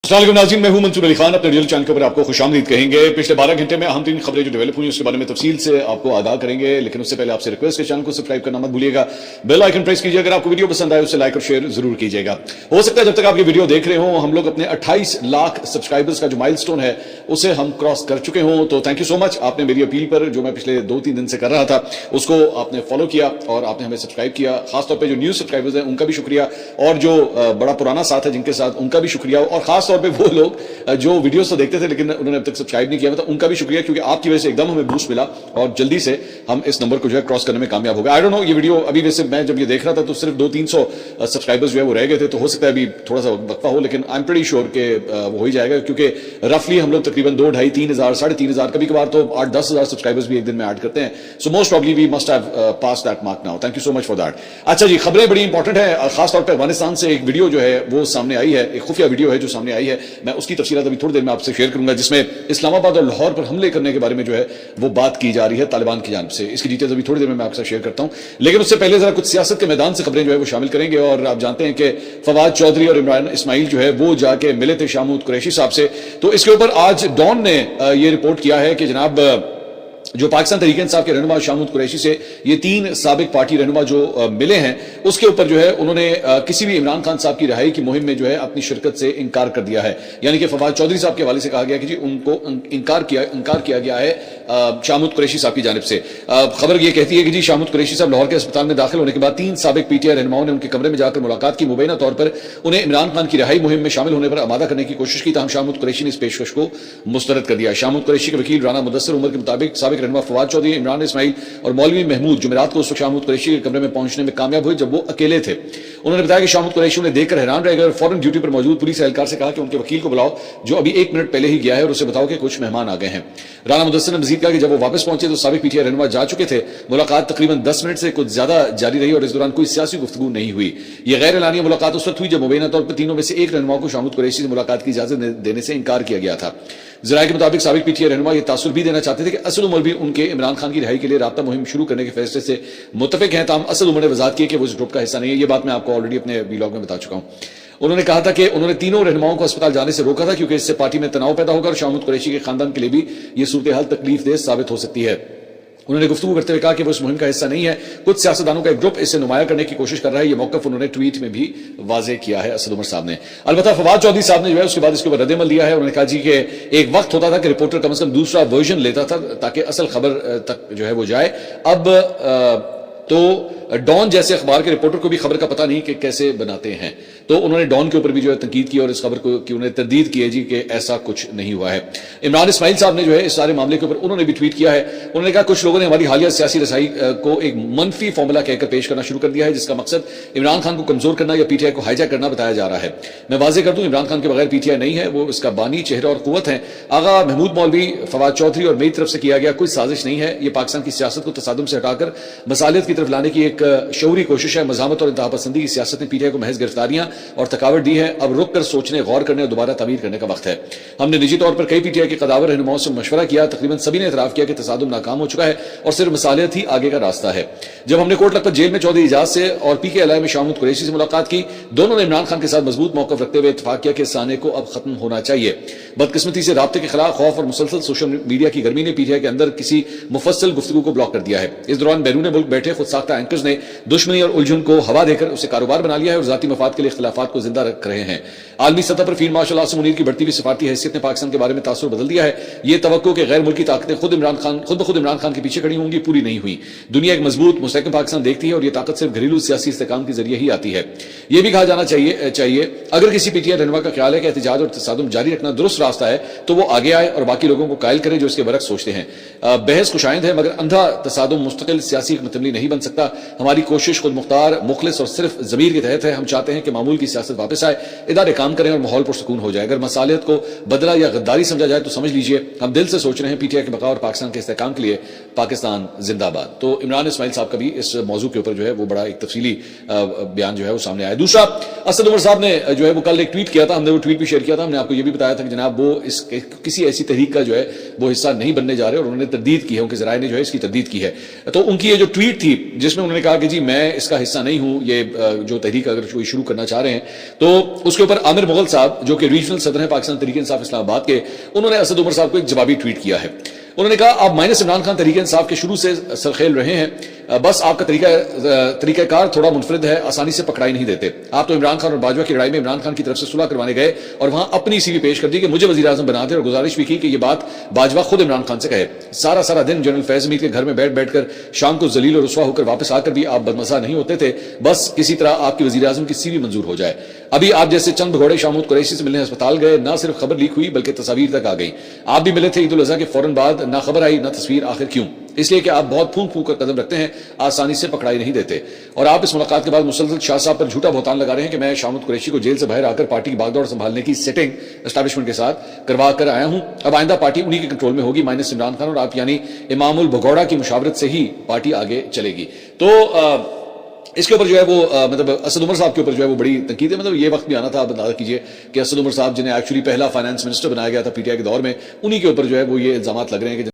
अस्सलाम वालेकुम नाज़रीन, मैं हूं मंसूर अली खान। अपने रियल चैनल पर आपको खुशामदीद कहेंगे। पिछले 12 घंटे में अहम तीन खबरें जो डेवलप हुई उसके बारे में तफसील से आपको आगाह करेंगे, लेकिन उससे पहले आपसे रिक्वेस्ट है चैनल को सब्सक्राइब करना मत भूलिएगा, बेल आइकन प्रेस कीजिए। अगर आपको वीडियो पसंद आए उसे लाइक और शेयर जरूर कीजिएगा। हो सकता है जब तक आप ये वीडियो देख रहे हो हम लोग अपने 28 लाख सब्सक्राइबर्स का जो माइलस्टोन है उसे हम क्रॉस कर चुके हों। तो थैंक यू सो मच, आपने मेरी अपील पर जो मैं पिछले 2-3 दिन से कर रहा था उसको आपने फॉलो किया और आपने हमें सब्सक्राइब किया। खासतौर पर जो न्यू सब्सक्राइबर्स हैं उनका भी शुक्रिया, और जो बड़ा पुराना साथ है जिनके साथ, उनका भी शुक्रिया, और खासतौर पर वो लोग जो वीडियोस तो देखते थे लेकिन उन्होंने अब तक सब्सक्राइब नहीं किया, मतलब उनका भी शुक्रिया, क्योंकि आपकी वजह से एकदम हमें बूस्ट मिला और जल्दी से हम इस नंबर को जो है क्रॉस करने में कामयाब हो गए। आई डोंट नो, ये वीडियो अभी वैसे मैं जब ये देख रहा था तो सिर्फ 200-300 सब्सक्राइबर्स जो है वो रह गए थे, तो हो सकता है अभी थोड़ा सा वक्फा हो, लेकिन आई एम प्रीटी श्योर कि वो हो ही जाएगा, क्योंकि रफली हम लोग तकरीबन 2-2,500-3,000 3,500 कभी कभार तो 8-10 हज़ार सब्सक्राइबर्स भी एक दिन में ऐड करते हैं। So most probably we must have pass that mark now. Thank you so much for that. अच्छा जी, खबरें बड़ी इंपॉर्टेंट है। खासतौर पर अफगानिस्तान से एक वीडियो जो है वो सामने आई है, एक खुफिया वीडियो है जो सामने आई है। मैं उसकी तफसीलात अभी थोड़ी देर में आपसे शेयर करूंगा, जिसमें इस्लामाबाद और लाहौर पर हमले करने के बारे में जो है वो बात की जा रही है तालिबान की जानिब से। इसकी डिटेल्स अभी थोड़ी देर में मैं आपसे शेयर करता हूं, लेकिन उससे पहले जरा कुछ सियासत के मैदान से खबरें जो है वो शामिल करेंगे। और आप जानते हैं कि फवाद चौधरी और इमरान इस्माइल जो है वो जाके मिले थे शाह महमूद कुरैशी साहब से। तो इसके ऊपर आज डॉन ने ये रिपोर्ट किया है कि जनाब जो पाकिस्तान तहरीक इंसाफ के रहनुमा शाह महमूद कुरैशी से ये 3 साबिक पार्टी रहनुमा जो मिले हैं उसके ऊपर जो है उन्होंने किसी भी इमरान खान साहब की रिहाई की मुहिम में जो है अपनी शिरकत से इनकार कर दिया है। यानी कि फवाद चौधरी साहब के हवाले से कहा गया कि जी उनको इनकार किया गया है शाह महमूद कुरैशी साहब की जानिब से। खबर ये कहती है कि जी शाह महमूद कुरैशी साहब लाहौर के अस्पताल में दाखिल होने के बाद 3 साबिक पीटीआई रहनुमाओं ने उनके कमरे में जाकर मुलाकात की। मुबैना तौर पर उन्हें इमरान खान की रिहाई मुहिम में शामिल होने पर आमादा करने की कोशिश की, ताहम शाह महमूद कुरैशी ने इस पेशकश को मुस्तरद कर दिया। शाह महमूद कुरैशी के वकील राना मुदस्सिर उमर के मुताबिक साबिक रहनुमा फवाद चौधरी, इमरान इस्माइल और मौलवी महमूद जुमेरात को उस वक्त शाह महमूद कुरैशी के कमरे में पहुंचने में कामयाब हुए जब वो अकेले थे। उन्होंने बताया कि शाह महमूद कुरैशी उन्हें देखकर हैरान रह गए और फौरन ड्यूटी पर मौजूद पुलिस एहलकार से कहा कि उनके वकील को बुलाओ जो अभी 1 मिनट पहले ही गया है, और उसे बताओ कि कुछ मेहमान आ गए हैं। राना मुदस्सिर ने मजीद कहा कि जब वो वापस पहुंचे तो साबिक पीटीआई रहनुमा जा चुके थे। मुलाकात तकरीबन 10 मिनट से कुछ ज्यादा जारी रही और इस दौरान कोई सियासी गुफ्तगू नहीं हुई। यह गैर एलानिया मुलाकात उस वक्त हुई जब मुबैना तौर पर तीनों में से एक रहनुमा को शाह महमूद कुरैशी से मुलाकात की इजाजत देने से इनकार किया गया था। ज़राए के मुताबिक साबिक पीटीआई रहनुमा ये तासुर भी देना चाहते थे कि असद उमर भी उनके इमरान खान की रिहाई के लिए राब्ता मुहिम शुरू करने के फैसले से मुत्तफिक हैं, ताहम असद उमर ने वजाहत की कि वो इस ग्रुप का हिस्सा नहीं है। ये बात मैं आपको ऑलरेडी अपने व्लॉग में बता चुका हूं। उन्होंने कहा था कि उन्होंने तीनों रहनुमाओं को अस्पताल जाने से रोका था क्योंकि इससे पार्टी में तनाव पैदा होगा और शाह महमूद कुरैशी के खानदान के लिए भी ये सूरत हाल तकलीफ देह साबित हो सकती है। उन्होंने गुफ्तगू करते हुए कहा कि वो इस मुहिम का हिस्सा नहीं है, कुछ सियासतदानों का एक ग्रुप इसे नुमाया करने की कोशिश कर रहा है। ये मौकफ उन्होंने ट्वीट में भी वाजे किया है असद उमर साहब ने। अलबत्ता फवाद चौधरी साहब ने जो है उसके बाद इसके ऊपर रद्द-ए-अमल दिया है। उन्होंने कहा जी कि एक वक्त होता था कि रिपोर्टर कम से कम दूसरा वर्जन लेता था ताकि असल खबर तक जो है वो जाए। अब तो डॉन जैसे अखबार के रिपोर्टर को भी खबर का पता नहीं कि कैसे बनाते हैं, तो उन्होंने डॉन के ऊपर भी जो है तनकीद की और इस खबर को कि उन्हें तरदीद की है जी कि ऐसा कुछ नहीं हुआ है। इमरान इस्माइल साहब ने जो है इस सारे मामले के ऊपर उन्होंने भी ट्वीट किया है। उन्होंने कहा कुछ लोगों ने हमारी हालिया सियासी रसाई को एक मनफी फॉर्मूला कहकर पेश करना शुरू कर दिया है जिसका मकसद इमरान खान को कमजोर करना या पीटीआई को हाईजैक करना बताया जा रहा है। मैं वाजे कर दूं, इमरान खान के बगैर पीटीआई नहीं है, वो इसका बानी, चेहरा और कुव्वत है। आगा महमूद मौलवी, फवाद चौधरी और मेरी तरफ से किया गया कोई साजिश नहीं है। ये पाकिस्तान की सियासत को तसादुम से हटाकर मसालियत की तरफ लाने की एक शऊरी कोशिश है। मज़ामत और इंतहा पसंदी की सियासत ने पीटीआई को महज गिरफ्तारियां और थकावट दी है। अब रुक कर सोचने, गौर करने और दोबारा तमीर करने का वक्त है। हमने निजी तौर पर कई पीटीआई के कदावर रहनुमाओं से मशवरा किया, तकरीबन सभी ने इतराफ किया कि तसादुम नाकाम हो चुका है और सिर्फ मसालियत ही आगे का रास्ता है। जब हमने कोट लखपत जेल में चौधरी इजाज से और पीके एलआई में शाह महमूद कुरैशी से मुलाकात की, दोनों ने इमरान खान के साथ मजबूत मौकफ रखते हुए इत्तेफाक किया कि इस साने को अब खत्म होना चाहिए। बदकिस्मती से राब्ते के खिलाफ खौफ और मुसलसल सोशल मीडिया की गर्मी ने पीटीआई के अंदर किसी मुफस्सल गुफ्तगू को ब्लॉक कर दिया है। इस दौरान बैरून मुल्क बैठे खुद साख्ता एंकर्स ने दुश्मनी और उलझन को हवा देकर उसे कारोबार बना लिया है और जाती मफाद के लिए इख्तिलाफात को जिंदा रख रहे हैं। आलमी सतह पर फील्ड मार्शल आसिम मुनीर की बढ़ती हुई सिफारती हैसियत ने पाकिस्तान के बारे में तासुर बदल दिया है। ये तवक्को कि गैर मुल्की ताकतें खुद ब खुद इमरान खान के पीछे खड़ी होंगी पूरी नहीं हुई। दुनिया एक मजबूत मुस्तहकम पाकिस्तान देखती है और यह ताकत सिर्फ घरेलू सियासी इस्तेकाम के जरिए ही आती है। यह भी कहा जाना चाहिए अगर किसी पीटीआई रहनुमा का ख्याल है कि एहतजाज और तसादुम जारी रखना दुरुस्त रास्ता है तो वो आगे आए और बाकी लोगों को कायल करे जो इसके बरक्स सोचते हैं। बहस खुशाइंद है मगर अंधा तसादुम मुस्तकिल सियासी मतमली नहीं बन सकता। हमारी कोशिश खुद मुख्तार, मुखलिस और सिर्फ जमीर के तहत है। हम चाहते हैं कि मामूल की सियासत वापस आए, इदारे काम करें और माहौल पुरसकून हो जाए। अगर मसालियत को बदला या गद्दारी समझा जाए तो समझ लीजिए हम दिल से सोच रहे हैं पीटीआई के बका और पाकिस्तान के इस्तेहकाम के लिए पाकिस्तान जिंदाबाद। तो इमरान इस्माइल साहब का भी इस मौजू के ऊपर जो है वो बड़ा एक तफसीली बयान जो है वो सामने आया। दूसरा, असद उमर साहब ने जो है वो कल एक ट्वीट किया था, हमने वो ट्वीट भी शेयर किया था। हमने आपको ये भी बताया था कि जनाब वो इस किसी ऐसी तहरीक का जो है वो हिस्सा नहीं बनने जा रहे और उन्होंने तरदीद की है, उनके ज़राए ने जो है इसकी तरदीद की है। तो उनकी ये जो ट्वीट थी जिसमें उन्होंने کہا کہ جی میں اس کا حصہ نہیں ہوں، یہ جو تحریک اگر کوئی شروع کرنا چاہ رہے ہیں تو اس کے اوپر عامر مغل صاحب جو کہ ریجنل صدر ہیں پاکستان تحریک انصاف اسلام آباد کے، انہوں نے اسد عمر صاحب کو ایک جوابی ٹویٹ کیا ہے. انہوں نے کہا آپ مائنس عمران خان تحریک انصاف کے شروع سے سرخیل رہے ہیں، بس آپ کا طریقہ کار تھوڑا منفرد ہے، آسانی سے پکڑائی نہیں دیتے. آپ تو عمران خان اور باجوہ کی لڑائی میں عمران خان کی طرف سے صلح کروانے گئے اور وہاں اپنی سی وی پیش کر دی کہ مجھے وزیر اعظم بنا دے، اور گزارش بھی کی کہ یہ بات باجوہ خود عمران خان سے کہے. سارا دن جنرل فیض حمید کے گھر میں بیٹھ کر شام کو ذلیل اور رسوا ہو کر واپس آ کر بھی آپ بدمزہ نہیں ہوتے تھے، بس کسی طرح آپ کی وزیر اعظم کی سی وی منظور ہو جائے. ابھی آپ جیسے چند بھگوڑے شامود قریشی سے ملنے ہسپتال گئے، نہ صرف خبر لیک ہوئی بلکہ تصاویر تک آ گئی. آپ بھی ملے تھے عید الاضحیٰ کے فوراً بعد، نہ خبر آئی نہ تصویر. آخر کیوں؟ اس لیے کہ آپ بہت پھونک کر قدم رکھتے ہیں، آسانی سے پکڑائی نہیں دیتے. اور آپ اس ملاقات کے بعد مسلسل شاہ صاحب پر جھوٹا بہتان لگا رہے ہیں کہ میں شامود قریشی کو جیل سے باہر آ کر پارٹی کی باغ دوڑ سنبھالنے کی سیٹنگ اسٹیبلشمنٹ کے ساتھ کروا کر آیا ہوں. اب آئندہ پارٹی انہی کے کنٹرول میں ہوگی، مائنس عمران خان، اور آپ یعنی امام البھگوڑا کی مشاورت سے ہی پارٹی آگے چلے گی. تو اس کے اوپر جو ہے وہ مطلب اسد عمر صاحب کے اوپر جو ہے وہ بڑی تنقید ہے. مطلب یہ وقت بھی آنا تھا، آپ اندازہ کیجئے کہ اسد عمر صاحب جنہیں ایکچولی پہلا فائنانس منسٹر بنایا گیا تھا پی ٹی آئی کے دور میں، انہی کے اوپر جو ہے وہ یہ الزامات لگ رہے ہیں کہ